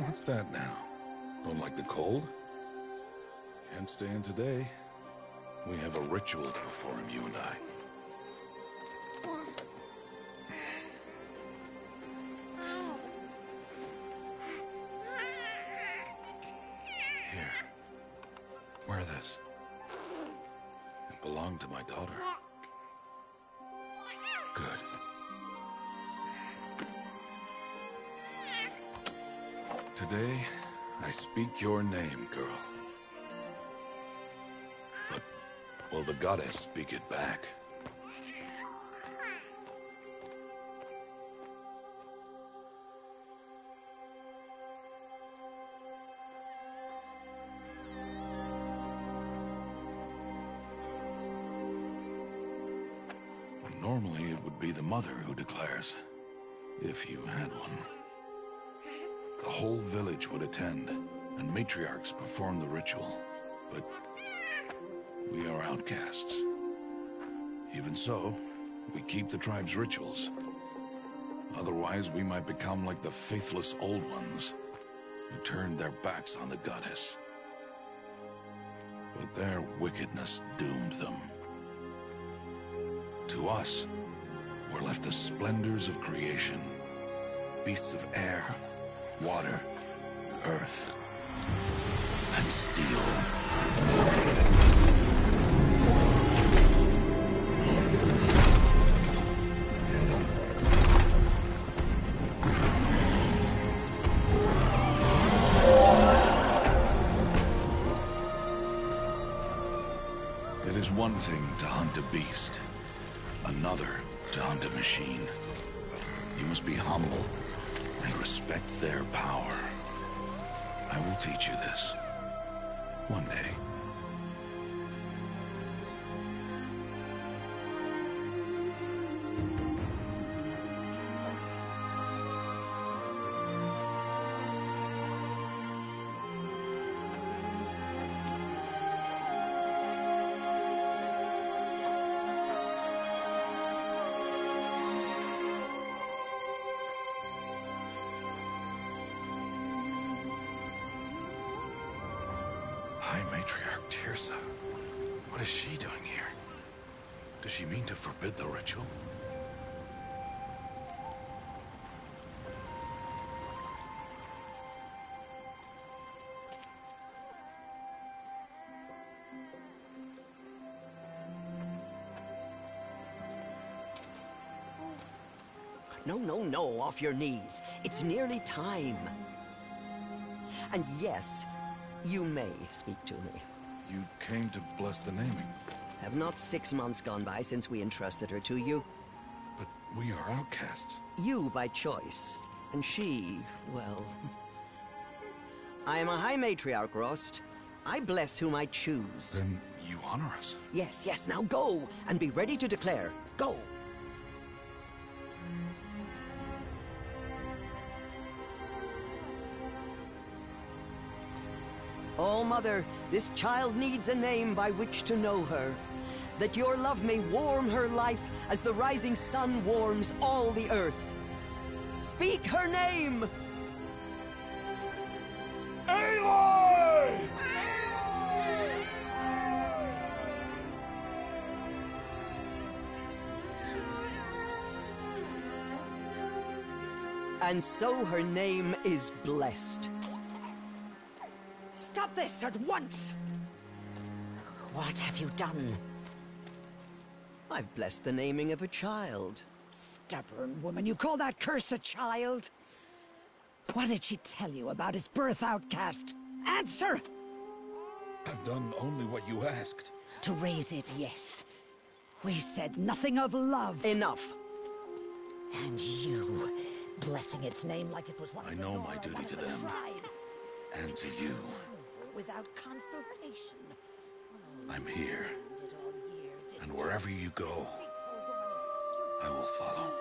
What's that now? Don't like the cold? Can't stay in today. We have a ritual to perform, you and I. Here. Wear this. It belonged to my daughter. Good. Today, I speak your name, girl. But will the goddess speak it back? Normally, it would be the mother who declares, if you had one. The whole village would attend, and matriarchs perform the ritual. But we are outcasts. Even so, we keep the tribe's rituals. Otherwise, we might become like the faithless old ones, who turned their backs on the goddess. But their wickedness doomed them. To us, were left the splendors of creation. Beasts of air, water, earth, and steel. It is one thing to hunt a beast, another to hunt a machine. You must be humble and respect their power. I will teach you this. One day. What is she doing here? Does she mean to forbid the ritual? No, no, no, off your knees. It's nearly time. And yes, you may speak to me. You came to bless the naming. Have not 6 months gone by since we entrusted her to you? But we are outcasts. You by choice, and she, well... I am a High Matriarch, Rost. I bless whom I choose. Then you honor us. Yes, yes, now go, and be ready to declare. Go! Oh, Mother, this child needs a name by which to know her. That your love may warm her life as the rising sun warms all the earth. Speak her name! Aloy! And so her name is blessed. Stop this at once! What have you done? I've blessed the naming of a child. Stubborn woman, you call that curse a child? What did she tell you about his birth, outcast? Answer! I've done only what you asked. To raise it, yes. We said nothing of love. Enough. And you, blessing its name like it was one of I the know Nora, my duty one to of the them. tribe. And to you. Without consultation. I'm here. And wherever you go, I will follow.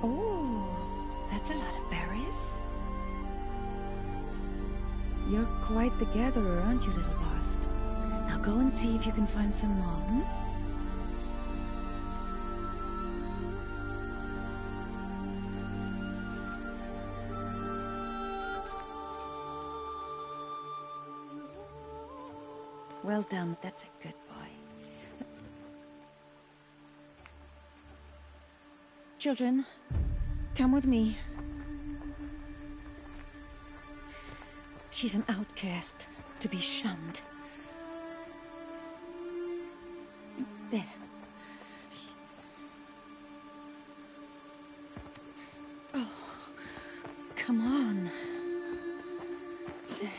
Oh, that's a lot of berries. You're quite the gatherer, aren't you, little Bast? Now go and see if you can find some more, hmm? Well done, that's a good boy. Children, come with me. She's an outcast, to be shunned. There. Oh, come on. There.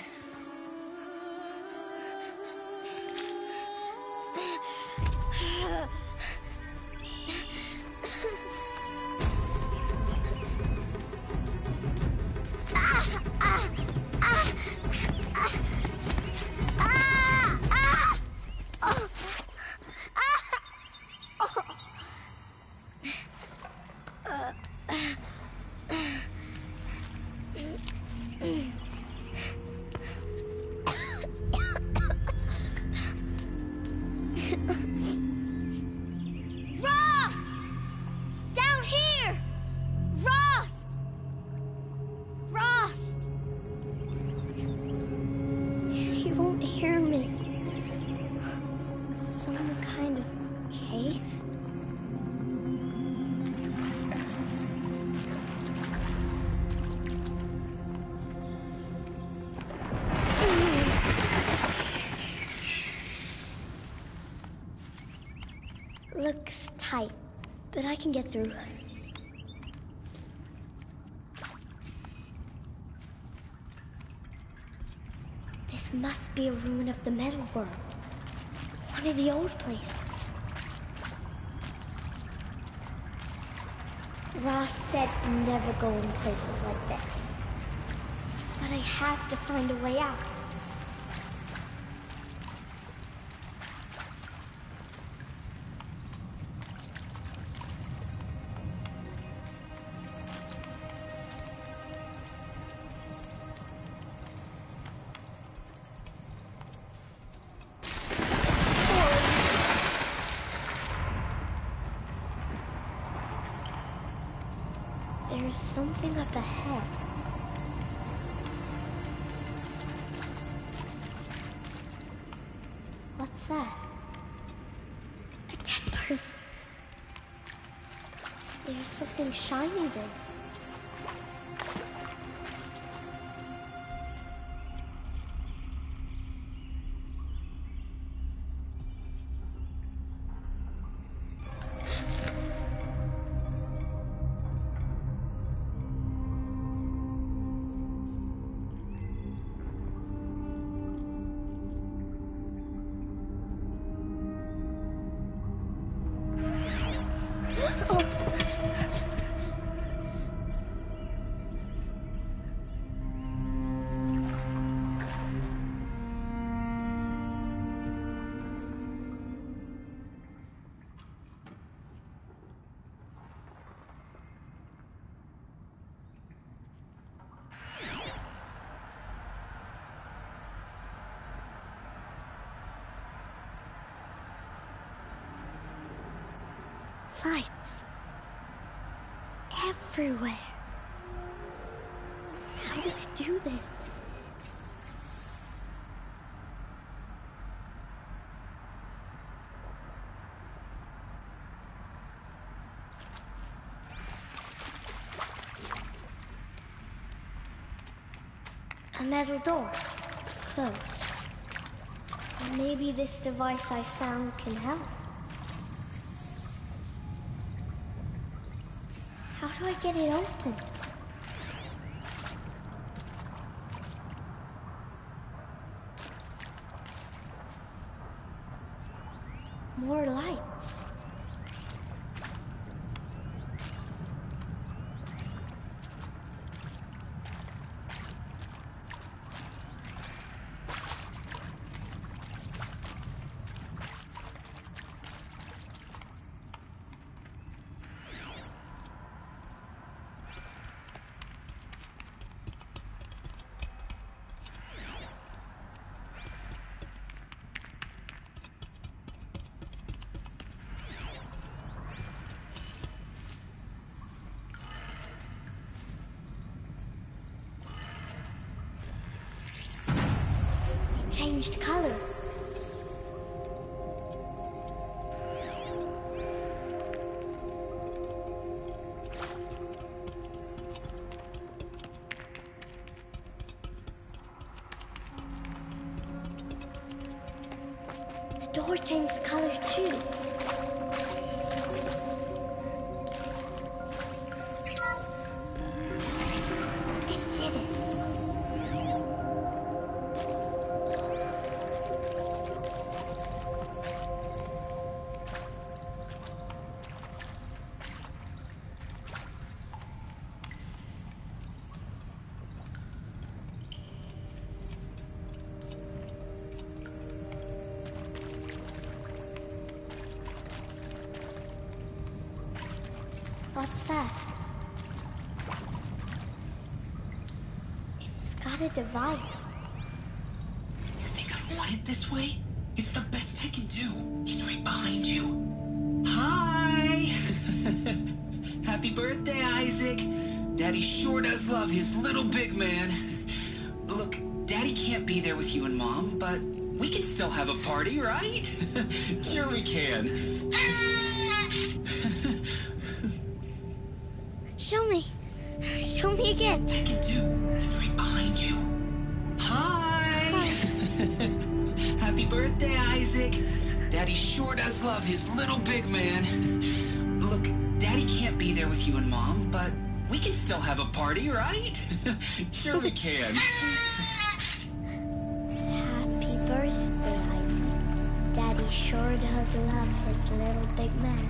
Looks tight, but I can get through. This must be a ruin of the metal world. One of the old places. Ross said never go in places like this. But I have to find a way out. There's something up ahead. What's that? A dead person. There's something shiny there. Lights. Everywhere. How does it do this? A metal door. Closed. Or maybe this device I found can help. How do I get it open? More lights. changed color. The door changed color too. What's that? It's got a device. You think I want it this way? It's the best I can do. He's right behind you. Hi! Happy birthday, Isaac. Daddy sure does love his little big man. Look, Daddy can't be there with you and Mom, but we can still have a party, right? Sure we can. Show me. Show me again. I can do. He's right behind you. Hi! Happy birthday, Isaac. Daddy sure does love his little big man. Look, Daddy can't be there with you and Mom, but we can still have a party, right? Sure we can. Happy birthday, Isaac. Daddy sure does love his little big man.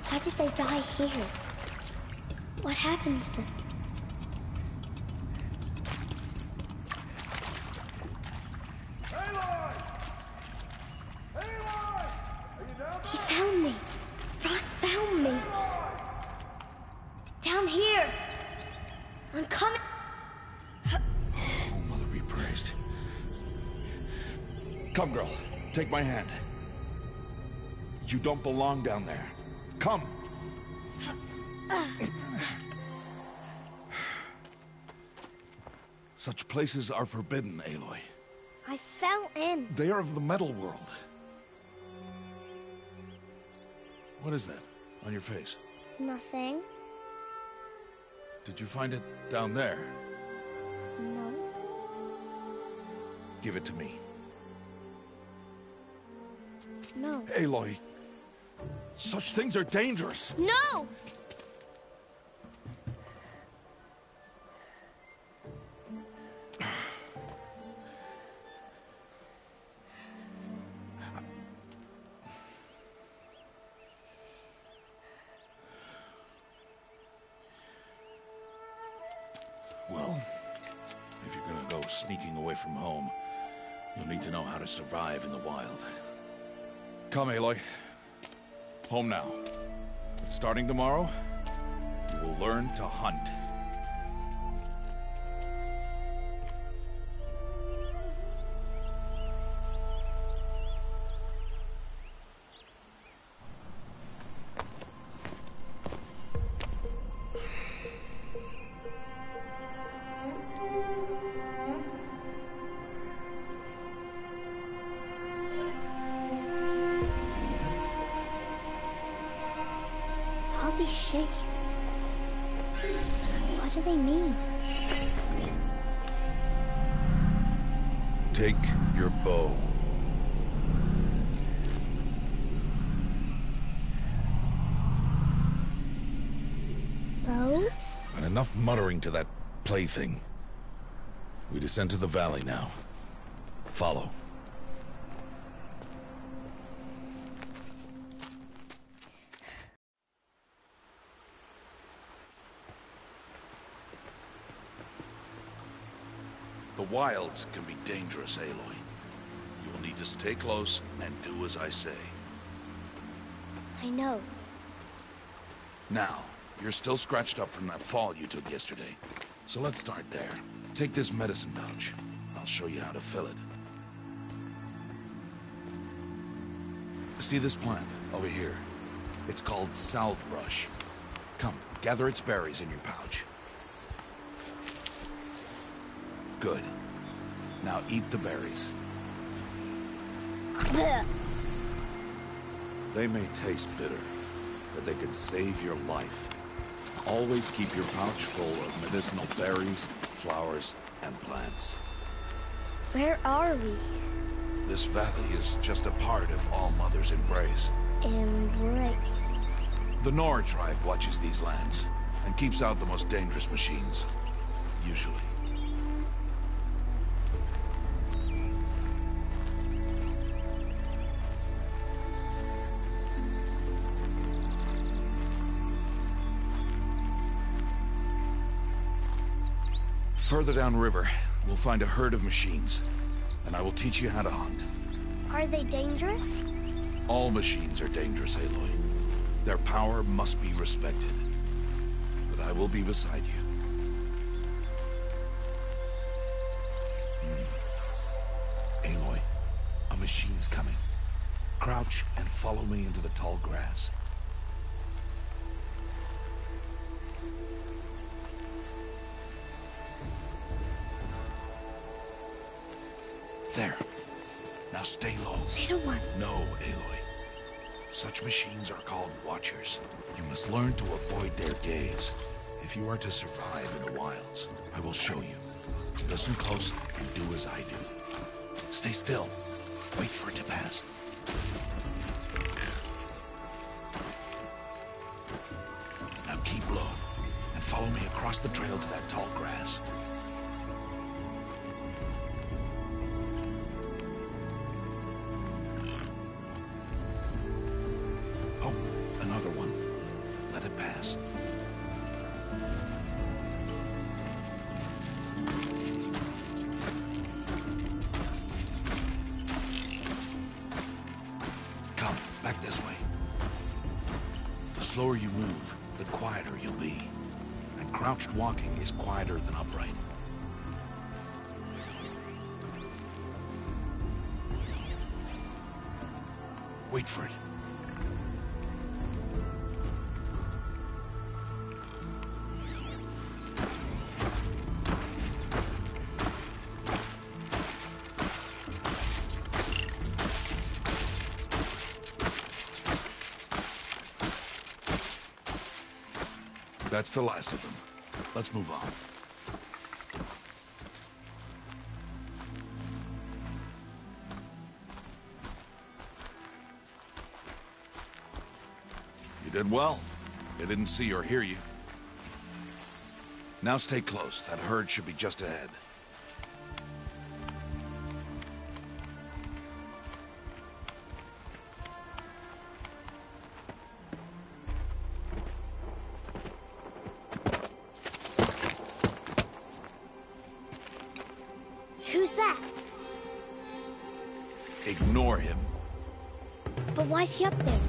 How did they die here? What happened to them? Aloy! Aloy! Are you down? He found me. Ross found me. Down here. I'm coming. Oh, Mother be praised. Come, girl. Take my hand. You don't belong down there. Come. Such places are forbidden, Aloy. I fell in. They are of the metal world. What is that on your face? Nothing. Did you find it down there? No. Give it to me. No. Aloy, such things are dangerous. No! Well, if you're gonna go sneaking away from home, you'll need to know how to survive in the wild. Come, Aloy. Home now. But starting tomorrow, you will learn to hunt. All these shapes. What do they mean? Take your bow. Bow? And enough muttering to that plaything. We descend to the valley now. Follow. The wilds can be dangerous, Aloy. You will need to stay close and do as I say. I know. Now, you're still scratched up from that fall you took yesterday. So let's start there. Take this medicine pouch. I'll show you how to fill it. See this plant over here? It's called southbrush. Come, gather its berries in your pouch. Good. Now eat the berries. They may taste bitter, but they can save your life. Always keep your pouch full of medicinal berries, flowers, and plants. Where are we? This valley is just a part of All Mother's embrace. Embrace. The Nora tribe watches these lands and keeps out the most dangerous machines. Usually. Further downriver, we'll find a herd of machines, and I will teach you how to hunt. Are they dangerous? All machines are dangerous, Aloy. Their power must be respected. But I will be beside you. Aloy, a machine's coming. Crouch and follow me into the tall grass. There. Now stay low. Little one. No, Aloy. Such machines are called Watchers. You must learn to avoid their gaze if you are to survive in the wilds. I will show you. Listen close and do as I do. Stay still. Wait for it to pass. Now keep low and follow me across the trail to that tall grass. Back this way. The slower you move, the quieter you'll be. And crouched walking is quieter than upright. Wait for it. That's the last of them. Let's move on. You did well. They didn't see or hear you. Now stay close. That herd should be just ahead. Who's that? Ignore him. But why's he up there?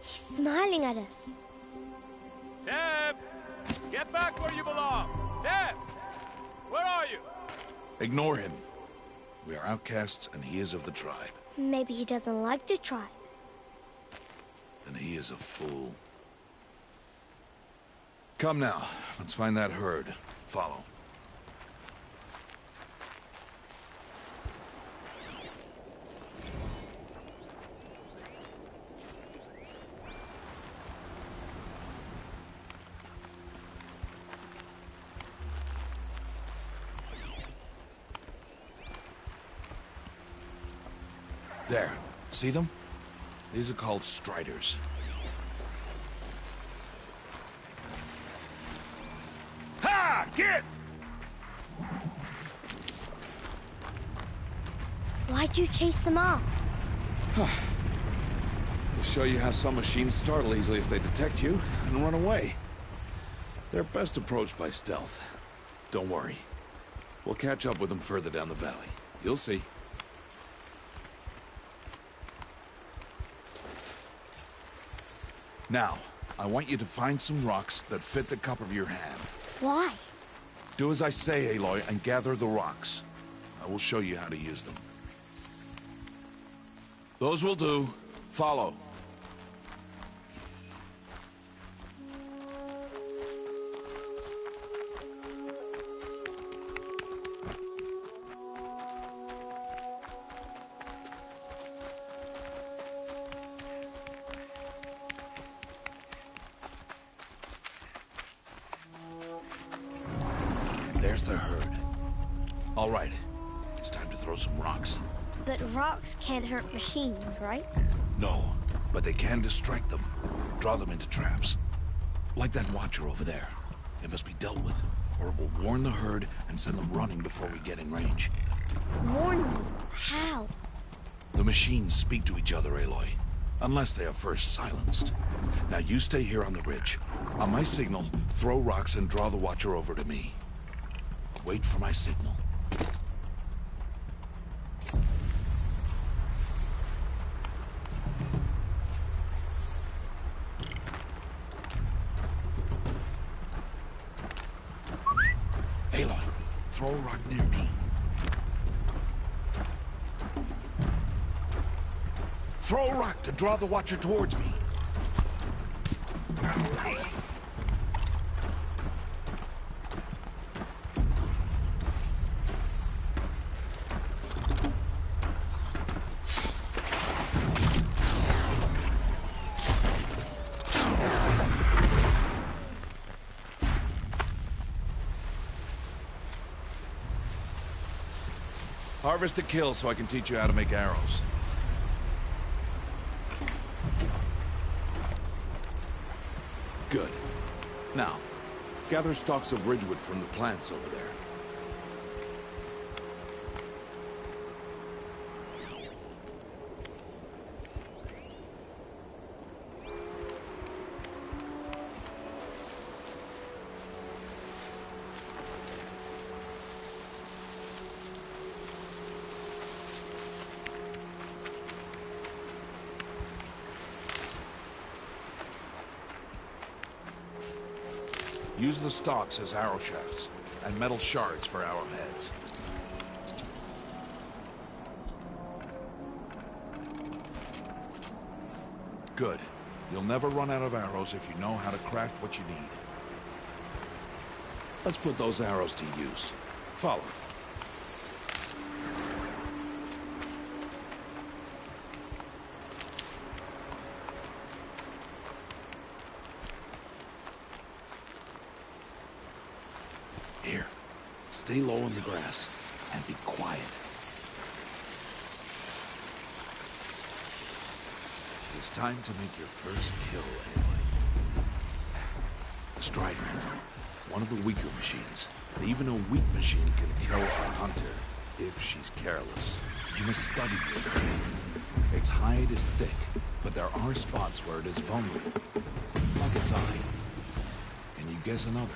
He's smiling at us. Teb! Get back where you belong! Teb! Where are you? Ignore him. We are outcasts and he is of the tribe. Maybe he doesn't like the tribe. And he is a fool. Come now, let's find that herd. Follow. There. See them? These are called striders. Ha! Get! Why'd you chase them off? To show you how some machines startle easily if they detect you and run away. They're best approached by stealth. Don't worry. We'll catch up with them further down the valley. You'll see. Now, I want you to find some rocks that fit the cup of your hand. Why? Do as I say, Aloy, and gather the rocks. I will show you how to use them. Those will do. Follow. There's the herd. All right. It's time to throw some rocks. But rocks can't hurt machines, right? No, but they can distract them. Draw them into traps. Like that watcher over there. It must be dealt with, or it will warn the herd and send them running before we get in range. Warn them? How? The machines speak to each other, Aloy. Unless they are first silenced. Now you stay here on the ridge. On my signal, throw rocks and draw the watcher over to me. Wait for my signal. Aloy, throw a rock near me. Throw a rock to draw the watcher towards me. Harvest a kill so I can teach you how to make arrows. Good. Now, gather stalks of ridgewood from the plants over there. Use the stalks as arrow shafts, and metal shards for arrowheads. Good. You'll never run out of arrows if you know how to craft what you need. Let's put those arrows to use. Follow. Here, stay low in the grass, and be quiet. It's time to make your first kill, Aloy. The Strider, one of the weaker machines, but even a weak machine can kill a hunter if she's careless. You must study it. Its hide is thick, but there are spots where it is vulnerable, like its eye. Can you guess another?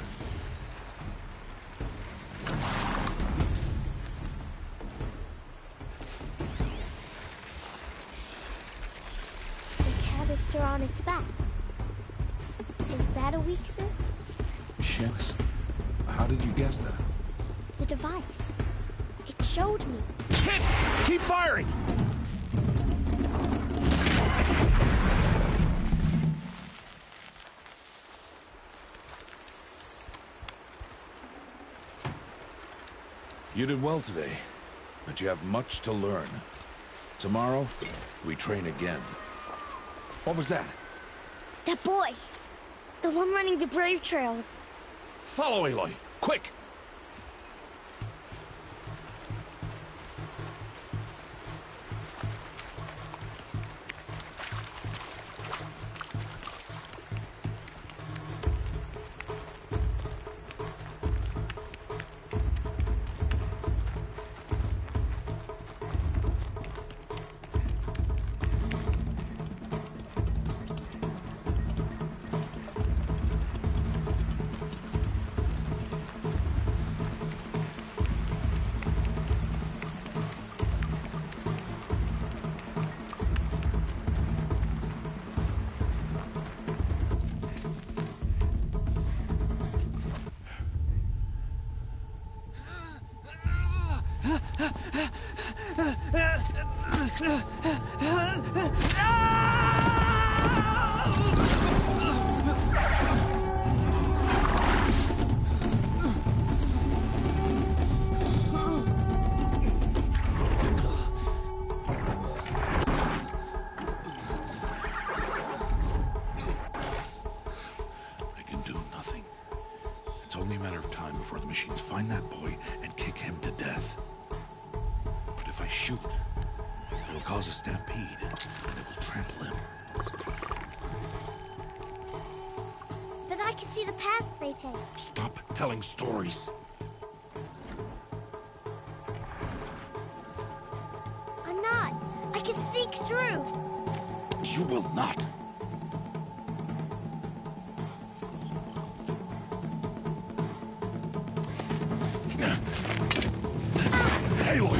On its back. Is that a weakness? Yes. How did you guess that? The device. It showed me. Hit! Keep firing! You did well today, but you have much to learn. Tomorrow, we train again. What was that? That boy! The one running the brave trails. Follow Aloy, quick! only a matter of time before the machines find that boy and kick him to death. But if I shoot, it'll cause a stampede, and it will trample him. But I can see the paths they take. Stop telling stories. I'm not. I can sneak through. You will not. Aloy!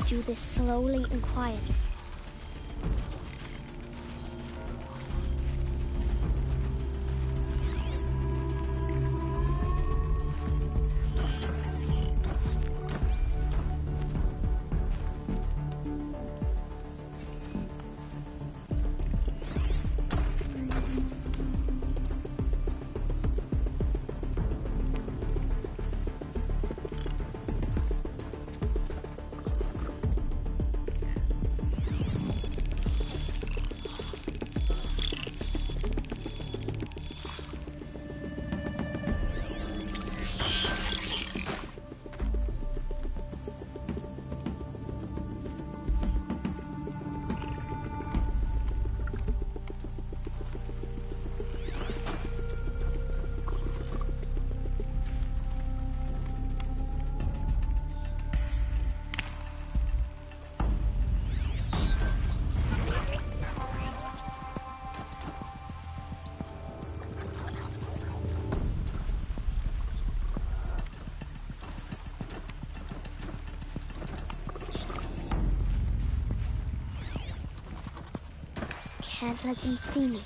Do this slowly and quietly. Can't let them see me.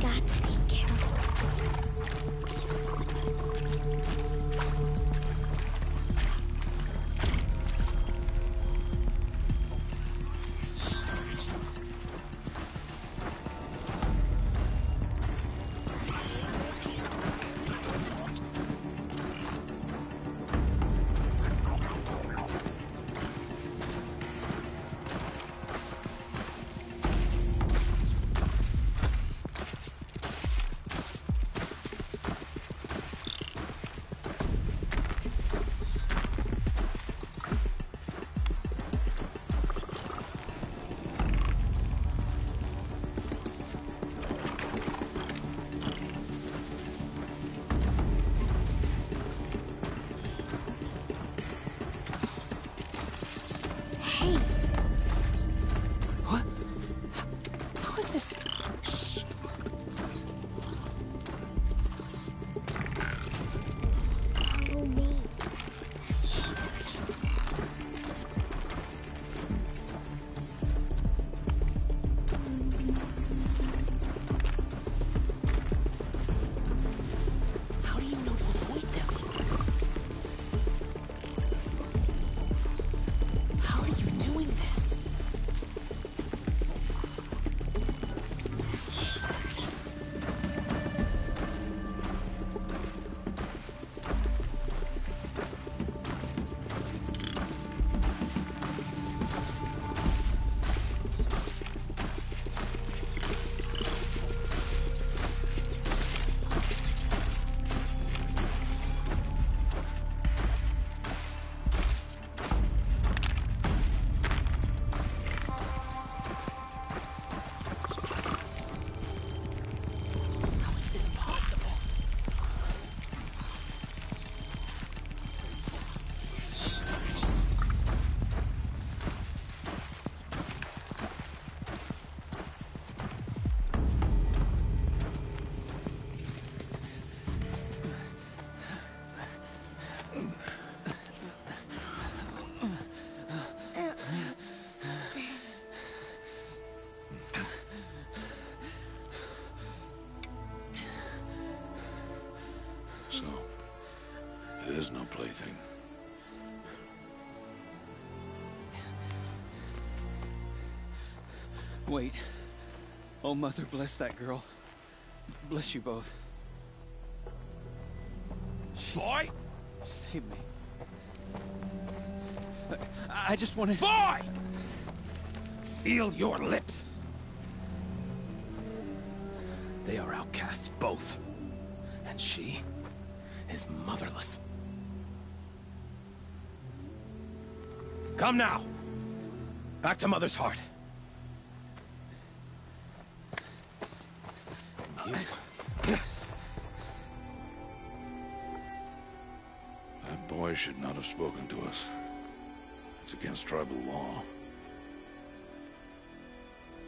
Got to be careful. anything. Wait. Oh, Mother, bless that girl. Bless you both. Boy! She saved me. I just wanted... Boy! Seal your lips. They are outcasts, both. And she is motherless. Come now. Back to Mother's heart. And you... That boy should not have spoken to us. It's against tribal law.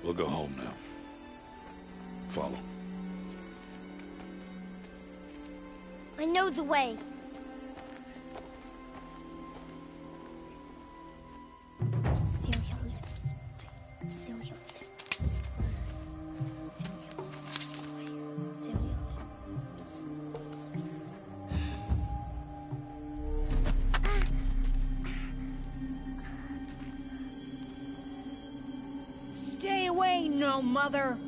We'll go home now. Follow. I know the way. Seal your lips. Seal your lips. Seal your lips. Stay away, no mother!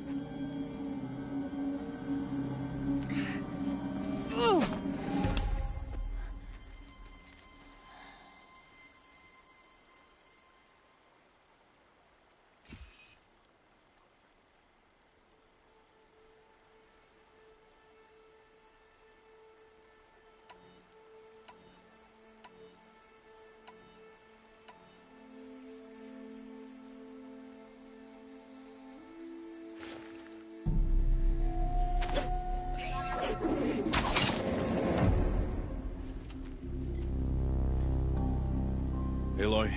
Aloy,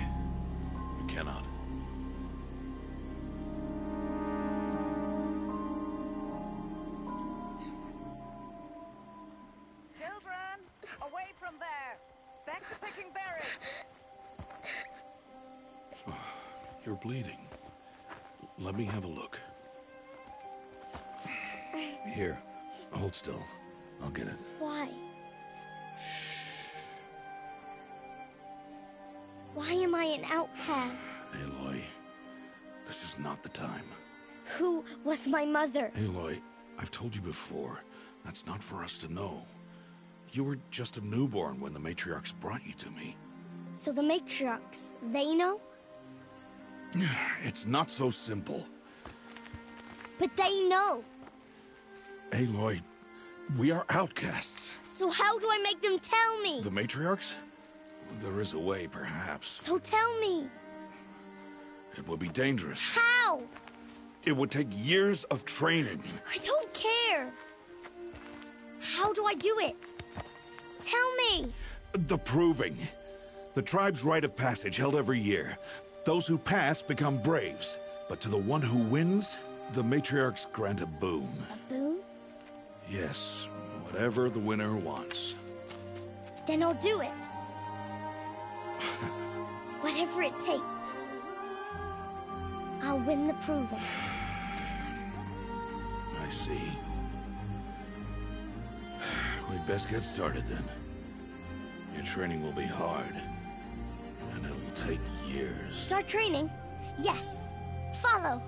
you cannot. Children, away from there! Back to picking berries! You're bleeding. Let me have a look. Here, hold still. I'll get it. Why? Why am I an outcast? Aloy, this is not the time. Who was my mother? Aloy, I've told you before, that's not for us to know. You were just a newborn when the matriarchs brought you to me. So the matriarchs, they know? It's not so simple. But they know. Aloy, we are outcasts. So how do I make them tell me? The matriarchs? There is a way, perhaps. So tell me. It would be dangerous. How? It would take years of training. I don't care. How do I do it? Tell me. The proving. The tribe's rite of passage held every year. Those who pass become braves. But to the one who wins, the matriarchs grant a boon. A boon? Yes, whatever the winner wants. Then I'll do it. Whatever it takes. I'll win the proving. I see. We'd best get started then. Your training will be hard. And it'll take years. Start training? Yes. Follow.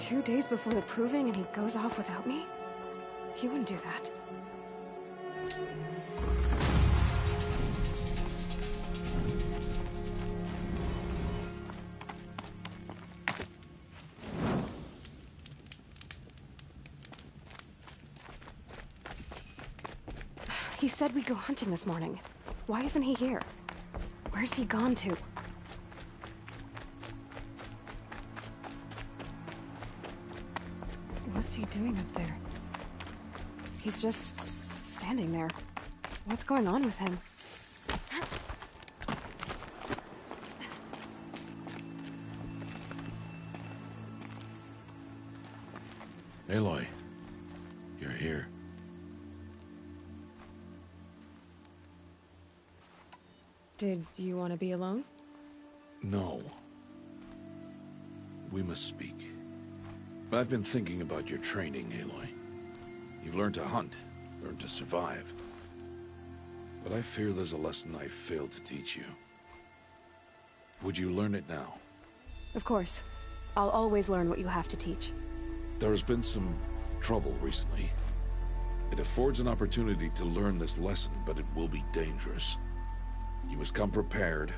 2 days before the proving and he goes off without me? He wouldn't do that. He said we'd go hunting this morning. Why isn't he here? Where's he gone to? What's he doing up there? He's just standing there. What's going on with him? Aloy, you're here. Did you want to be alone? No. We must speak. I've been thinking about your training, Aloy. You've learned to hunt, learned to survive. But I fear there's a lesson I failed to teach you. Would you learn it now? Of course. I'll always learn what you have to teach. There has been some trouble recently. It affords an opportunity to learn this lesson, but it will be dangerous. You must come prepared,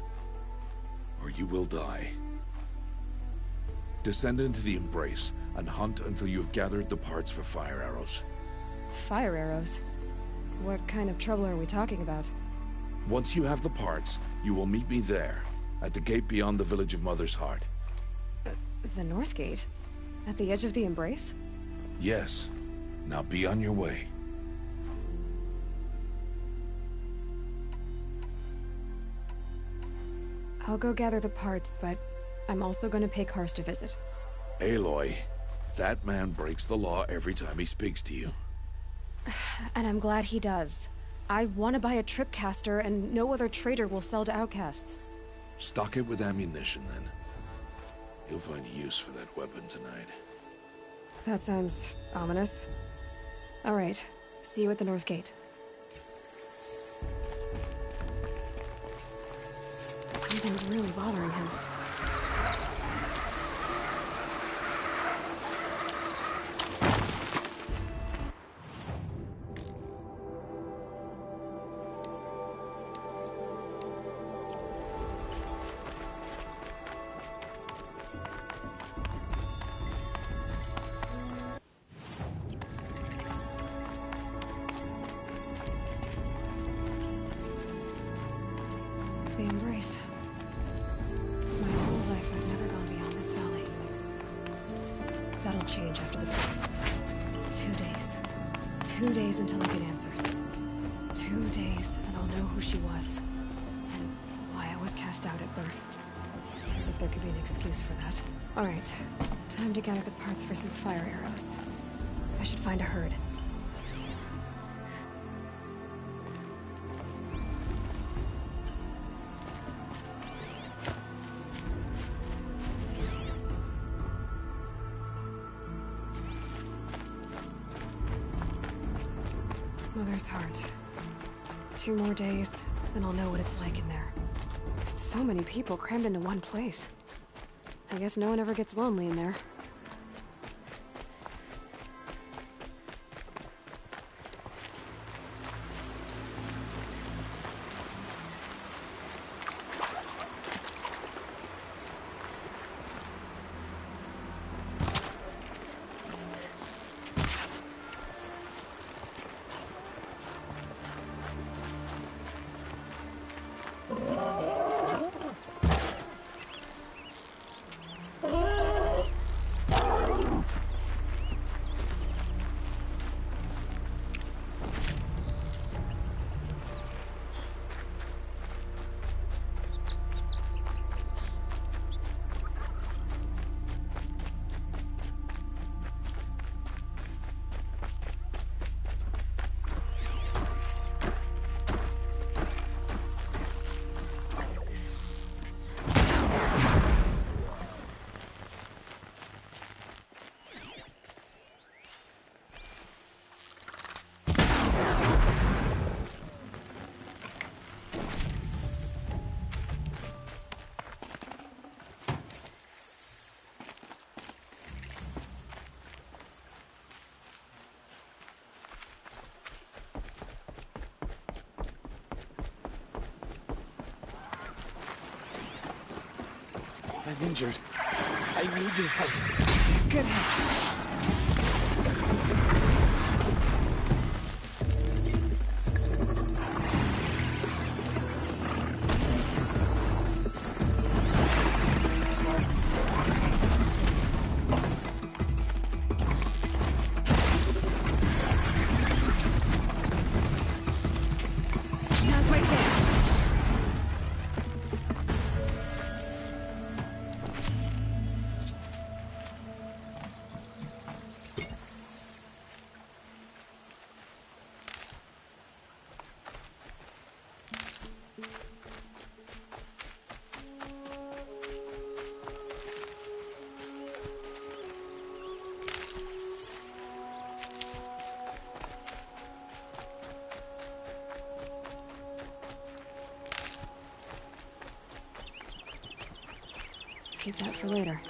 or you will die. Descend into the Embrace and hunt until you have gathered the parts for fire arrows. Fire arrows? What kind of trouble are we talking about? Once you have the parts, you will meet me there, at the gate beyond the village of Mother's Heart. The North Gate? At the edge of the Embrace? Yes. Now be on your way. I'll go gather the parts, but I'm also going to pay Karst a visit. Aloy, that man breaks the law every time he speaks to you. And I'm glad he does. I want to buy a tripcaster, and no other trader will sell to outcasts. Stock it with ammunition, then. You'll find use for that weapon tonight. That sounds ominous. All right. See you at the North Gate. Something's really bothering him. The Embrace. My whole life I've never gone beyond this valley. That'll change after the break. 2 days. 2 days until I get answers. 2 days and I'll know who she was. And why I was cast out at birth. As if there could be an excuse for that. Alright. Time to gather the parts for some fire arrows. I should find a herd. Mother's Heart. 2 more days, then I'll know what it's like in there. It's so many people crammed into one place. I guess no one ever gets lonely in there. I'm injured. I need your help. Good help. Now's my chance. Keep that for later.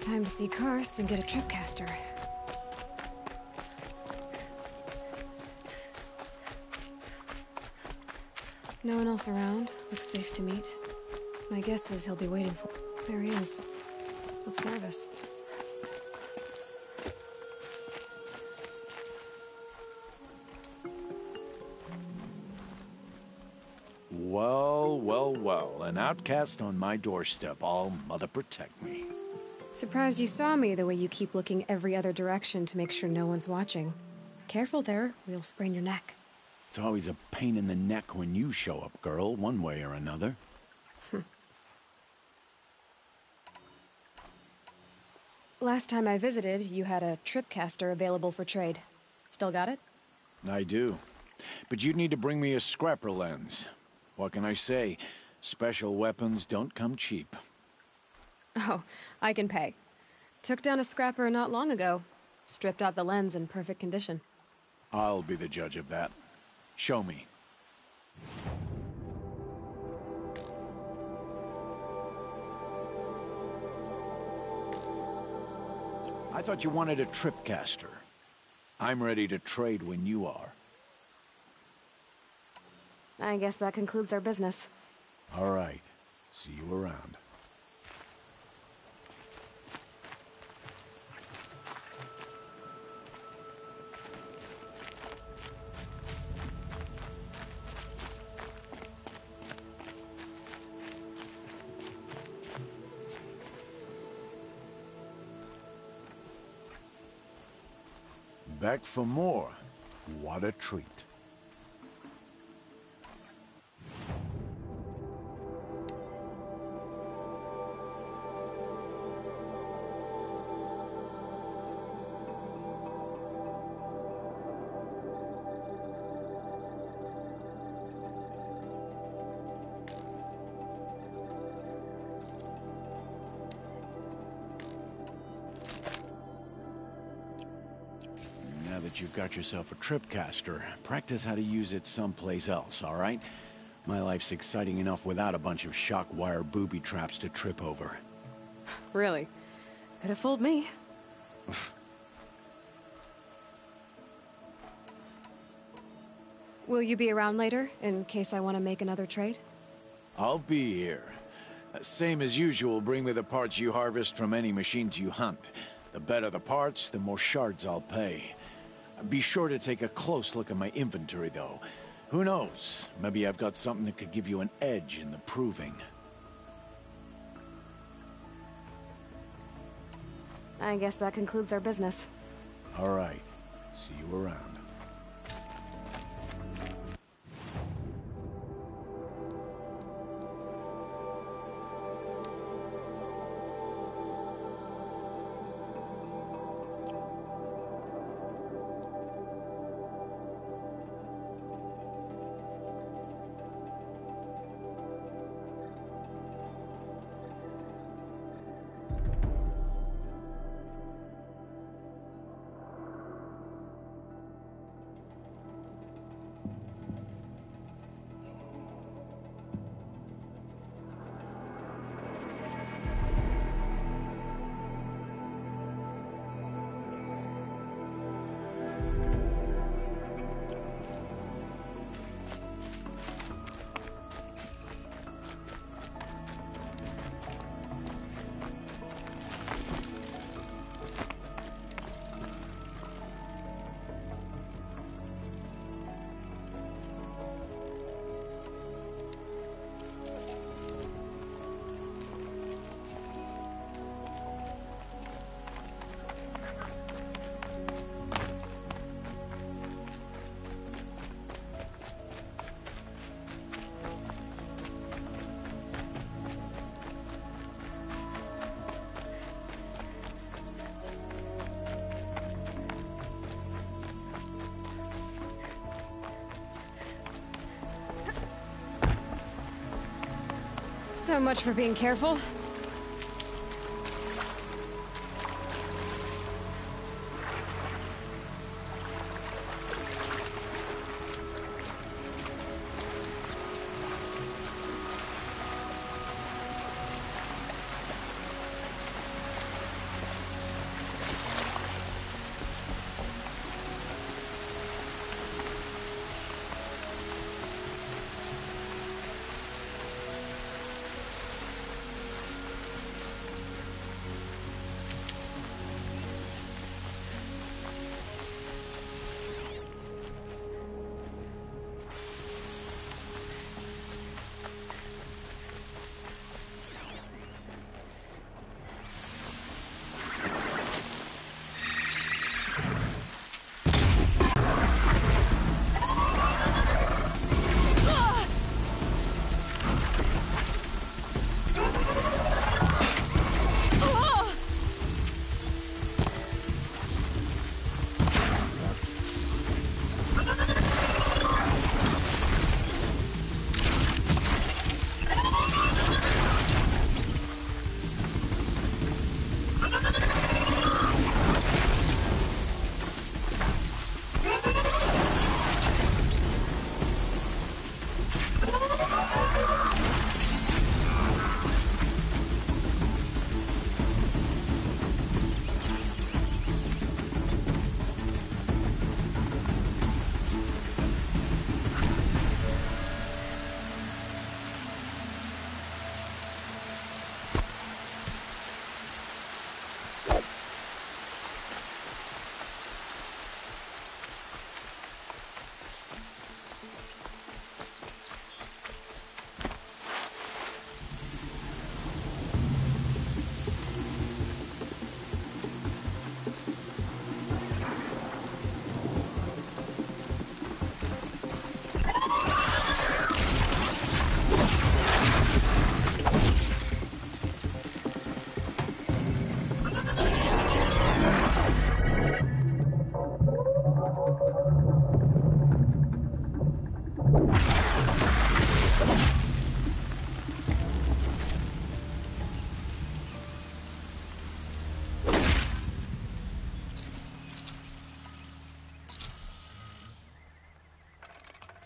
Time to see Karst and get a tripcaster. No one else around. Looks safe to meet. My guess is he'll be waiting for... There he is. Looks nervous. Well, well, well. An outcast on my doorstep. All mother protect me. Surprised you saw me the way you keep looking every other direction to make sure no one's watching. Careful there, or you'll sprain your neck. It's always a pain in the neck when you show up, girl, one way or another. Last time I visited, you had a tripcaster available for trade. Still got it? I do. But you'd need to bring me a scrapper lens. What can I say? Special weapons don't come cheap. Oh, I can pay. Took down a scrapper not long ago. Stripped out the lens in perfect condition. I'll be the judge of that. Show me. I thought you wanted a tripcaster. I'm ready to trade when you are. I guess that concludes our business. All right. See you around. Back for more. What a treat. now that you've got yourself a tripcaster, practice how to use it someplace else, all right? My life's exciting enough without a bunch of shock wire booby traps to trip over. Really? Could have fooled me. Will you be around later, in case I want to make another trade? I'll be here. Same as usual, bring me the parts you harvest from any machines you hunt. The better the parts, the more shards I'll pay. Be sure to take a close look at my inventory, though. Who knows? Maybe I've got something that could give you an edge in the proving. I guess that concludes our business. All right. See you around. So much for being careful.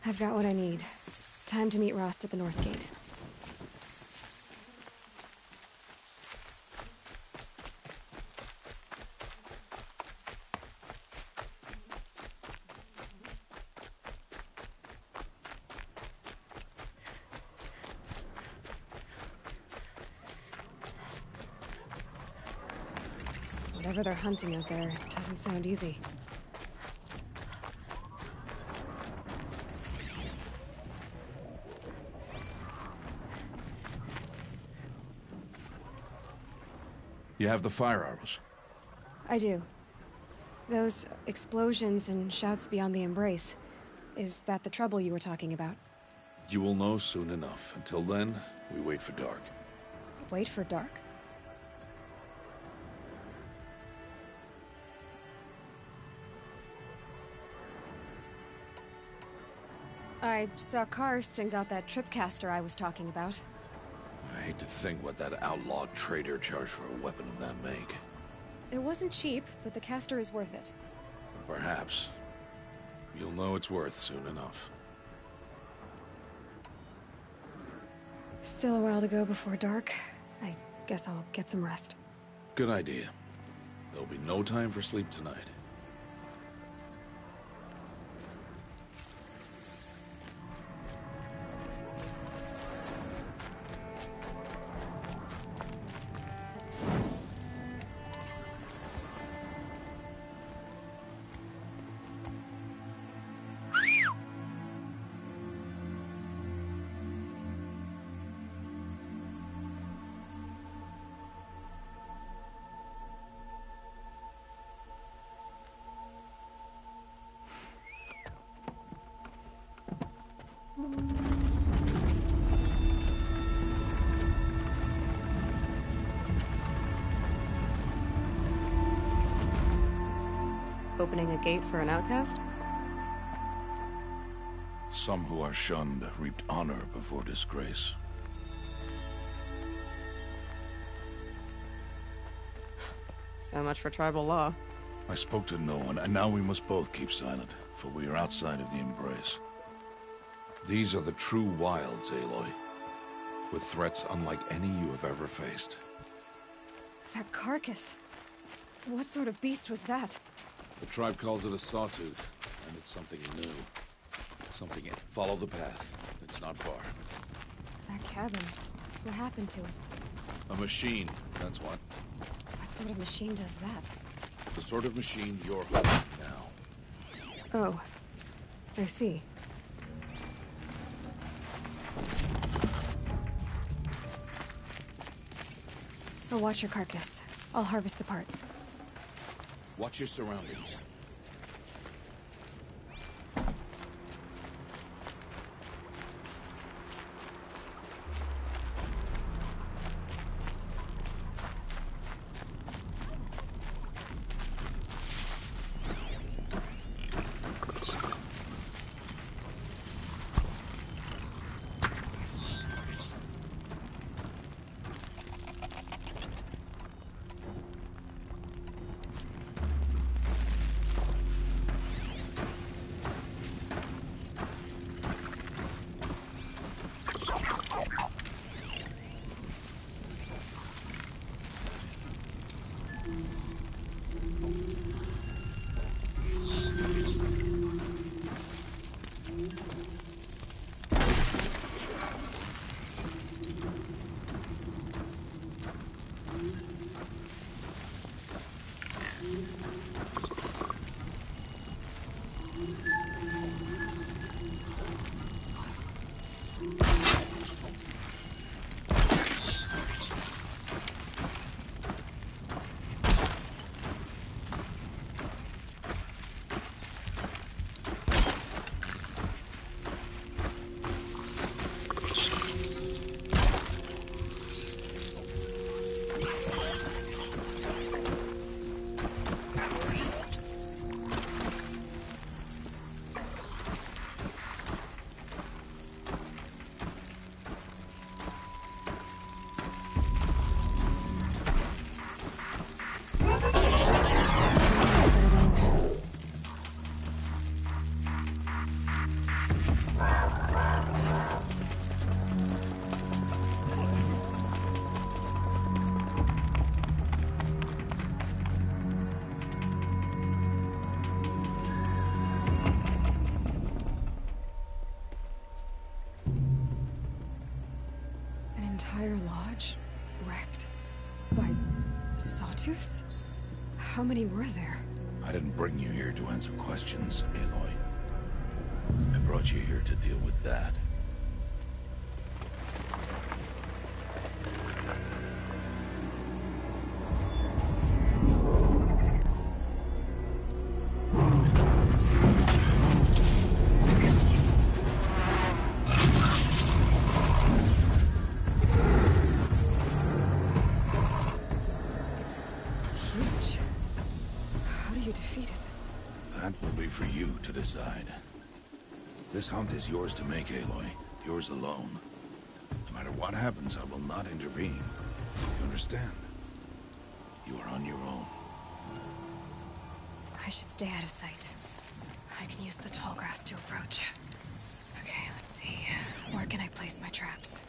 I've got what I need. Time to meet Rost at the North Gate. Whatever they're hunting out there, it doesn't sound easy. You have the fire arrows? I do. Those explosions and shouts beyond the embrace. Is that the trouble you were talking about? You will know soon enough. Until then, we wait for dark. Wait for dark? I saw Karst and got that tripcaster I was talking about. I hate to think what that outlaw trader charged for a weapon of that make. It wasn't cheap, but the caster is worth it. Perhaps. You'll know it's worth soon enough. Still a while to go before dark. I guess I'll get some rest. Good idea. There'll be no time for sleep tonight. Opening a gate for an outcast? Some who are shunned reaped honor before disgrace. So much for tribal law. I spoke to no one, and now we must both keep silent, for we are outside of the embrace. These are the true wilds, Aloy, with threats unlike any you have ever faced. That carcass. What sort of beast was that? The tribe calls it a sawtooth, and it's something new. Something... Follow the path. It's not far. That cabin. What happened to it? A machine, that's what. What sort of machine does that? The sort of machine you're hunting now. Oh. I see. I'll watch your carcass. I'll harvest the parts. Watch your surroundings. Saber-tooths? How many were there? I didn't bring you here to answer questions, Aloy. I brought you here to deal with that. This hunt is yours to make, Aloy. Yours alone. No matter what happens, I will not intervene. You understand? You are on your own. I should stay out of sight. I can use the tall grass to approach. Okay, let's see. Where can I place my traps?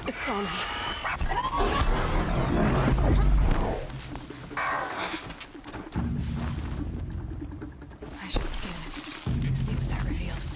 It's on me. I should scan it. See what that reveals.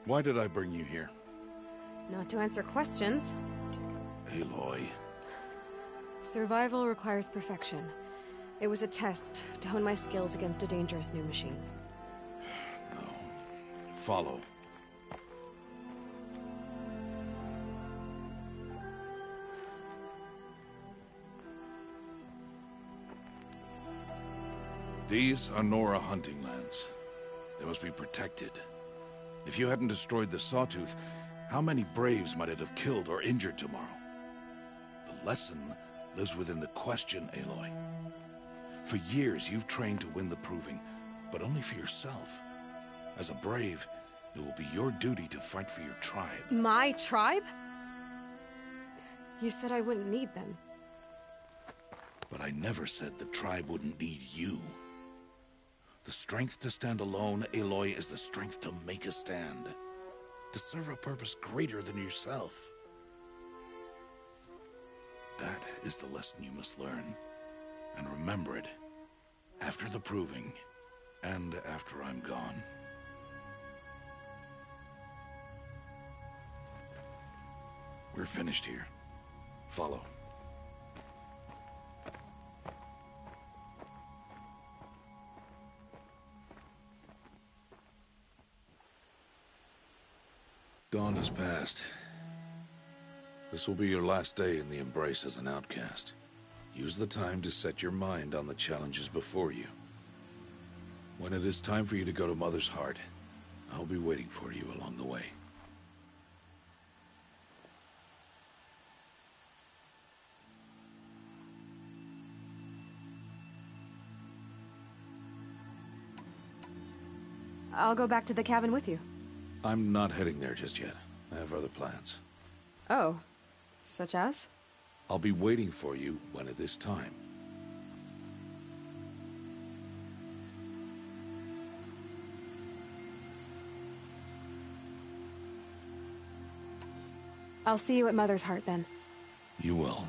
Why did I bring you here? Not to answer questions. Aloy. Survival requires perfection. It was a test to hone my skills against a dangerous new machine. No. Follow. These are Nora hunting lands. They must be protected. If you hadn't destroyed the Sawtooth, how many Braves might it have killed or injured tomorrow? The lesson lives within the question, Aloy. For years, you've trained to win the Proving, but only for yourself. As a Brave, it will be your duty to fight for your tribe. My tribe? You said I wouldn't need them. But I never said the tribe wouldn't need you. The strength to stand alone, Aloy, is the strength to make a stand. To serve a purpose greater than yourself. That is the lesson you must learn. And remember it. After the Proving. And after I'm gone. We're finished here. Follow. Dawn has passed. This will be your last day in the Embrace as an outcast. Use the time to set your mind on the challenges before you. When it is time for you to go to Mother's Heart, I'll be waiting for you along the way. I'll go back to the cabin with you. I'm not heading there just yet. I have other plans. Oh, such as? I'll be waiting for you when it is time. I'll see you at Mother's Heart then. You will.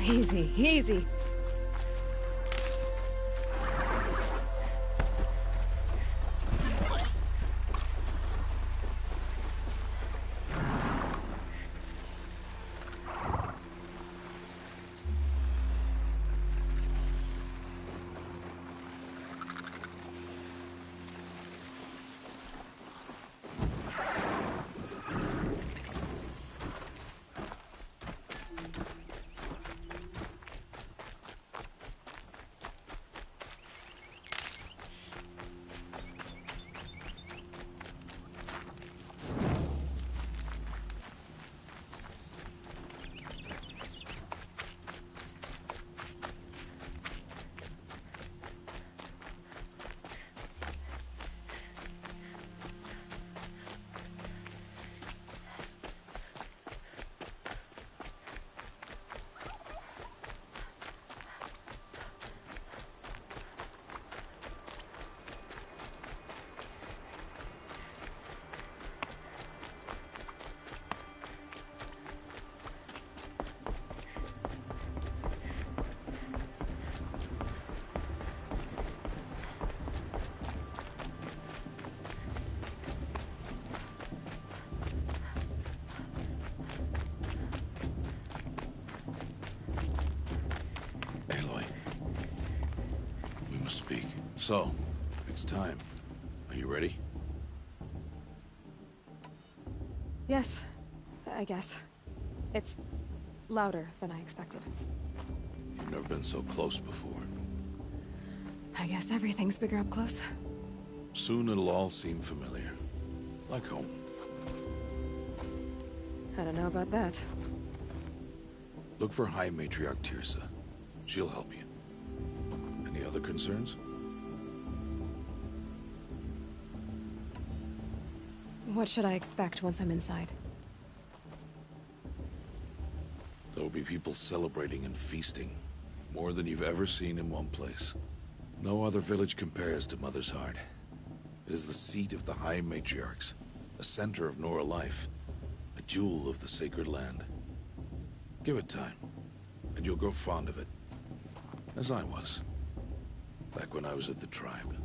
Easy, easy. speak. So, it's time. Are you ready? Yes, I guess. It's louder than I expected. You've never been so close before. I guess everything's bigger up close. Soon it'll all seem familiar. Like home. I don't know about that. Look for High Matriarch Tirsa. She'll help you. Any other concerns? What should I expect once I'm inside? There will be people celebrating and feasting. More than you've ever seen in one place. No other village compares to Mother's Heart. It is the seat of the High Matriarchs, a center of Nora life, a jewel of the sacred land. Give it time, and you'll grow fond of it. As I was, back when I was at the tribe.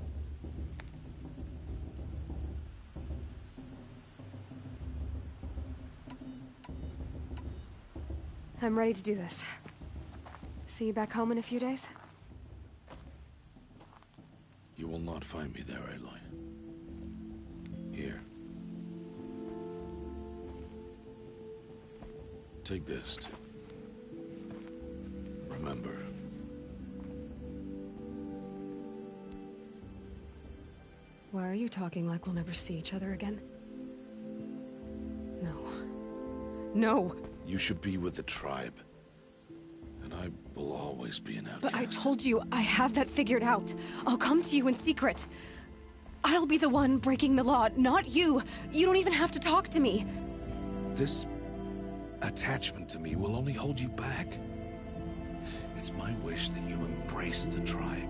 I'm ready to do this. See you back home in a few days? You will not find me there, Aloy. Here. Take this to remember. Why are you talking like we'll never see each other again? No. No! You should be with the tribe. And I will always be an outcast. But I told you, I have that figured out. I'll come to you in secret. I'll be the one breaking the law, not you. You don't even have to talk to me. This attachment to me will only hold you back. It's my wish that you embrace the tribe.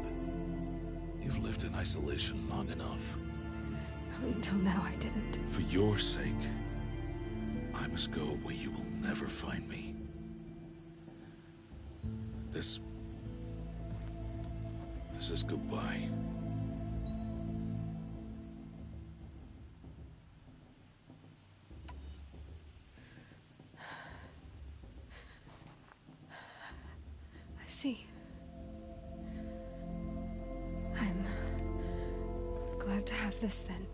You've lived in isolation long enough. Until now, I didn't. For your sake, I must go where you will never find me. This is goodbye. I see. I'm glad to have this then.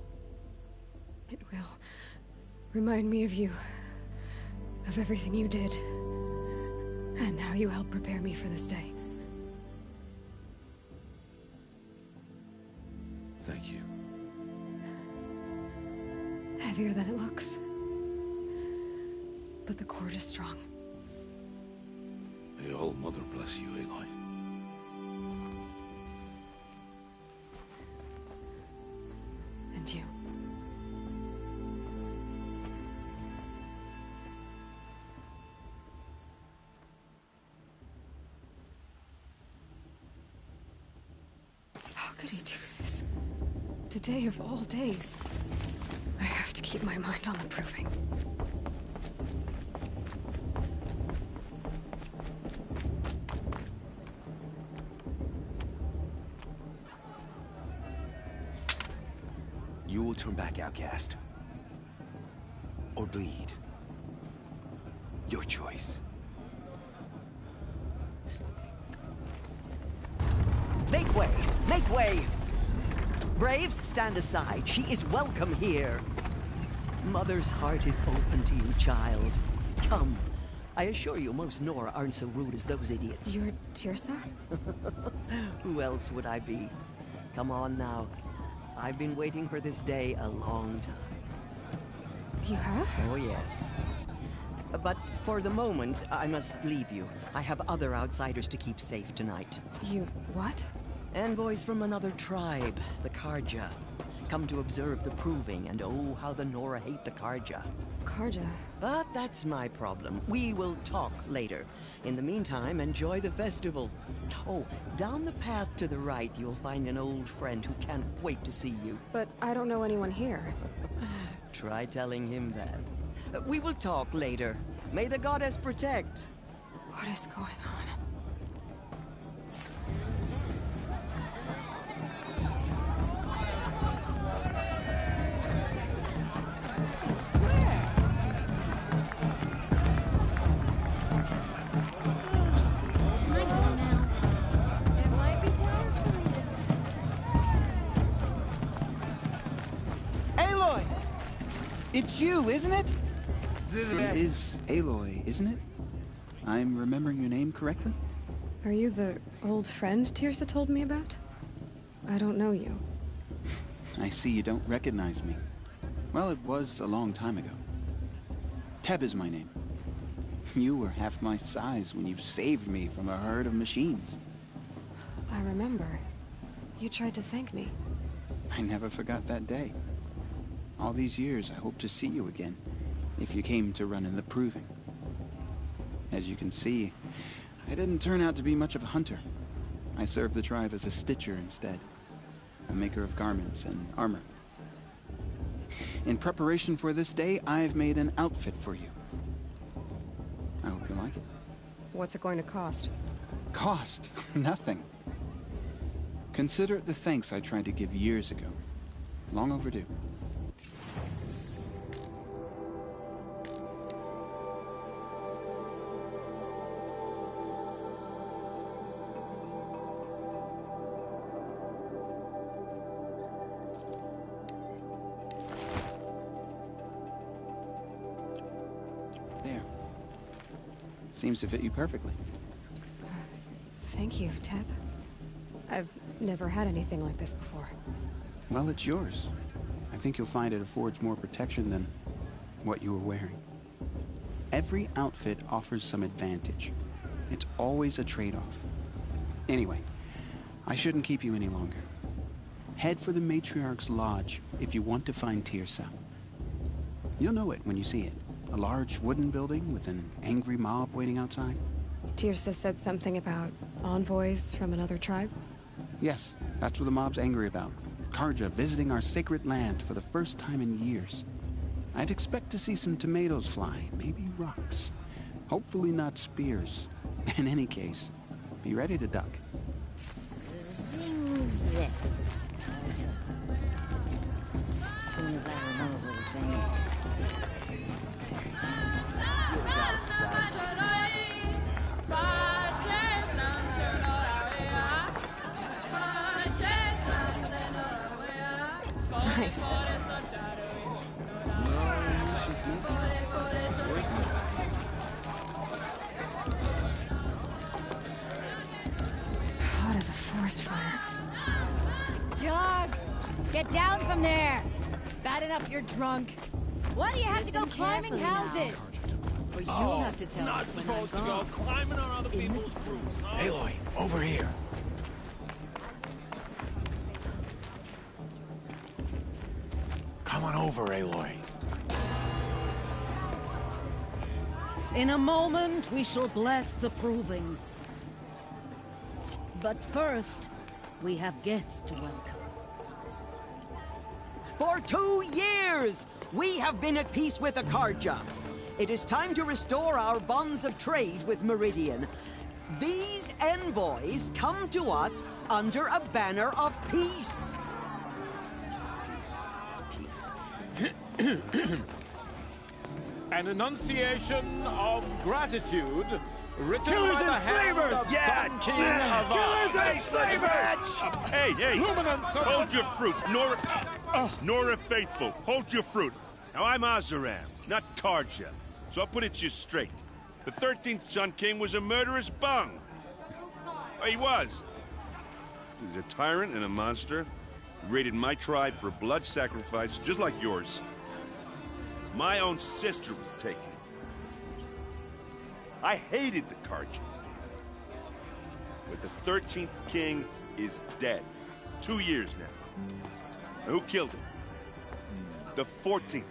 It will remind me of you, of everything you did, and how you helped prepare me for this day. Thank you. Heavier than it looks. But the cord is strong. May All Mother bless you, Aloy. And you. How could he do this? Today of all days. I have to keep my mind on the proving. You will turn back, outcast. Or bleed. Your choice. Make way! Make way! Braves, stand aside. She is welcome here. Mother's heart is open to you, child. Come. I assure you, most Nora aren't so rude as those idiots. You're Tirsa? Who else would I be? Come on now. I've been waiting for this day a long time. You have? Oh, yes. But for the moment, I must leave you. I have other outsiders to keep safe tonight. You what? Envoys from another tribe, the Karja. Come to observe the proving, and oh, how the Nora hate the Karja. Karja? But that's my problem. We will talk later. In the meantime, enjoy the festival. Oh, down the path to the right, you'll find an old friend who can't wait to see you. But I don't know anyone here. Try telling him that. We will talk later. May the goddess protect. What is going on? It's you, isn't it? It is Aloy, isn't it? I'm remembering your name correctly? Are you the old friend Tirsa told me about? I don't know you. I see you don't recognize me. Well, it was a long time ago. Teb is my name. You were half my size when you saved me from a herd of machines. I remember. You tried to thank me. I never forgot that day. All these years, I hope to see you again, if you came to run in the proving. As you can see, I didn't turn out to be much of a hunter. I served the tribe as a stitcher instead, a maker of garments and armor. In preparation for this day, I've made an outfit for you. I hope you like it. What's it going to cost? Cost? Nothing. Consider it the thanks I tried to give years ago. Long overdue. There. Seems to fit you perfectly. Thank you, Teb. I've never had anything like this before. Well, it's yours. I think you'll find it affords more protection than what you were wearing. Every outfit offers some advantage. It's always a trade-off. Anyway, I shouldn't keep you any longer. Head for the Matriarch's Lodge if you want to find Tirsa. You'll know it when you see it. A large wooden building with an angry mob waiting outside. Tirsa said something about envoys from another tribe? Yes, that's what the mob's angry about. Karja visiting our sacred land for the first time in years. I'd expect to see some tomatoes fly, maybe rocks. Hopefully not spears. In any case, be ready to duck. Nice. Hot as a forest fire. Jog! Get down from there! Bad enough you're drunk. Why do you have to go climbing houses? Or you'll have to tell not us when supposed to I'm go gone. climbing on other people's roofs, huh? Aloy, over here. Come on over, Aloy. In a moment, we shall bless the proving. But first, we have guests to welcome. For 2 years, we have been at peace with Akarja. It is time to restore our bonds of trade with Meridian. These envoys come to us under a banner of peace. An enunciation of gratitude written Killers by the and hand slavers! of Yeah! Sun King of Killers and slavers! Hey, hey! Luminance of Hold your fruit, Nora Faithful. Hold your fruit. Now, I'm Azaram, not Karja, so I'll put it to you straight. The 13th Sun King was a murderous bung. He was. He's a tyrant and a monster. He raided my tribe for blood sacrifice, just like yours. My own sister was taken. I hated the Karja. But the 13th king is dead. 2 years now. And who killed him? The 14th.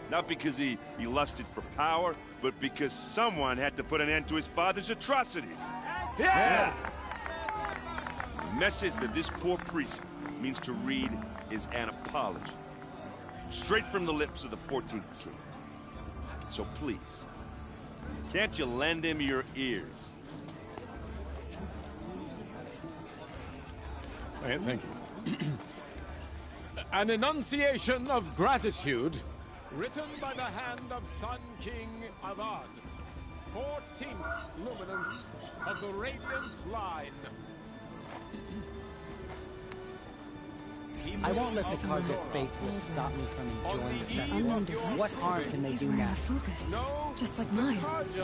Not because he lusted for power, but because someone had to put an end to his father's atrocities. Yeah! The message that this poor priest means to read is an apology. Straight from the lips of the 14th king. So please, can't you lend him your ears? Thank you. An enunciation of gratitude written by the hand of Sun King Avad, 14th luminance of the Radiant Line. I won't let the Karja faithless stop me from enjoying the festival. What harm can they He's do wearing now? a focus, just like mine. The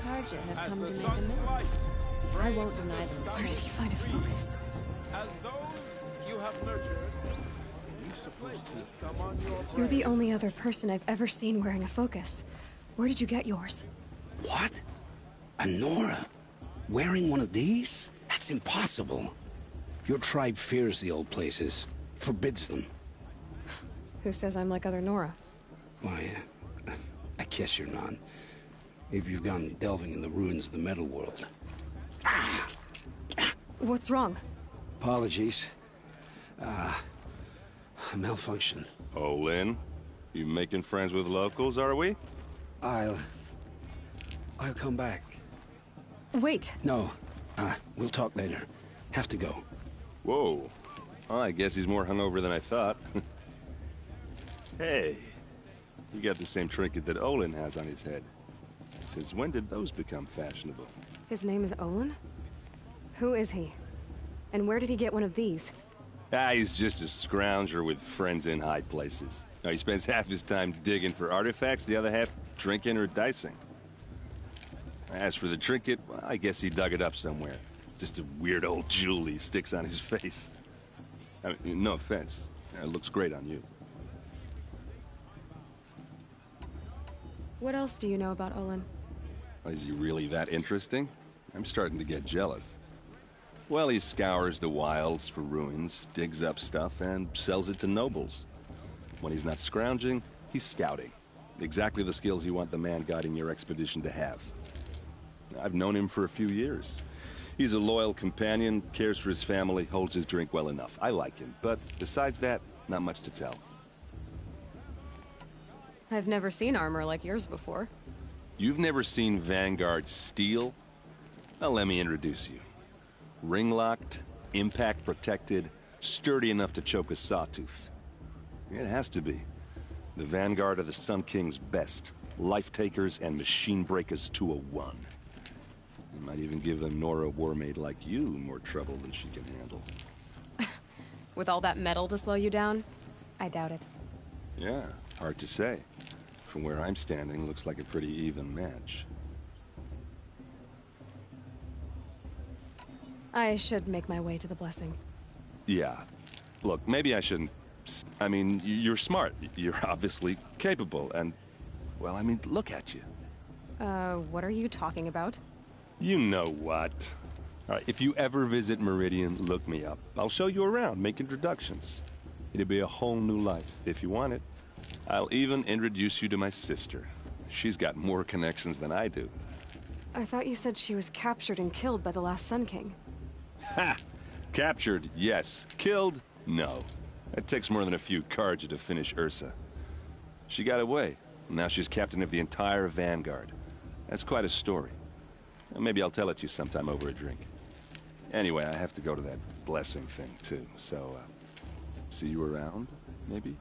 Karja have come to make amends. I won't deny them. Where did he find a focus? As those you have nurtured, you supposed to come on your You're the only other person I've ever seen wearing a focus. Where did you get yours? What? A Nora? Wearing one of these? That's impossible. Your tribe fears the old places, forbids them. Who says I'm like other Nora? Why, I guess you're not. If you've gone delving in the ruins of the metal world. What's wrong? Apologies. A malfunction. Oh, Lynn? You making friends with locals, are we? I'll come back. Wait. No. We'll talk later. Have to go. Whoa. Well, I guess he's more hungover than I thought. Hey. You got the same trinket that Olin has on his head. Since when did those become fashionable? His name is Olin? Who is he? And where did he get one of these? He's just a scrounger with friends in high places. He spends half his time digging for artifacts, the other half drinking or dicing. As for the trinket, well, I guess he dug it up somewhere. Just a weird old jewel he sticks on his face. I mean, no offense. It looks great on you. What else do you know about Olin? Is he really that interesting? I'm starting to get jealous. Well, he scours the wilds for ruins, digs up stuff, and sells it to nobles. When he's not scrounging, he's scouting. Exactly the skills you want the man guiding your expedition to have. I've known him for a few years. He's a loyal companion, cares for his family, holds his drink well enough. I like him, but besides that, not much to tell. I've never seen armor like yours before. You've never seen Vanguard steel? Well, let me introduce you. Ring-locked, impact-protected, sturdy enough to choke a sawtooth. It has to be. The Vanguard are the Sun King's best. Life-takers and machine-breakers to a one. You might even give a Nora warmaid like you more trouble than she can handle. With all that metal to slow you down? I doubt it. Yeah, hard to say. From where I'm standing, looks like a pretty even match. I should make my way to the blessing. Yeah. Look, maybe I shouldn't... I mean, you're smart. You're obviously capable, and... Well, I mean, look at you. What are you talking about? You know what. All right, if you ever visit Meridian, look me up. I'll show you around, make introductions. It'll be a whole new life, if you want it. I'll even introduce you to my sister. She's got more connections than I do. I thought you said she was captured and killed by the last Sun King. Ha! Captured, yes. Killed, no. It takes more than a few Karja to finish Ursa. She got away. Now she's captain of the entire Vanguard. That's quite a story. Maybe I'll tell it to you sometime over a drink. Anyway, I have to go to that blessing thing, too. So, see you around, maybe?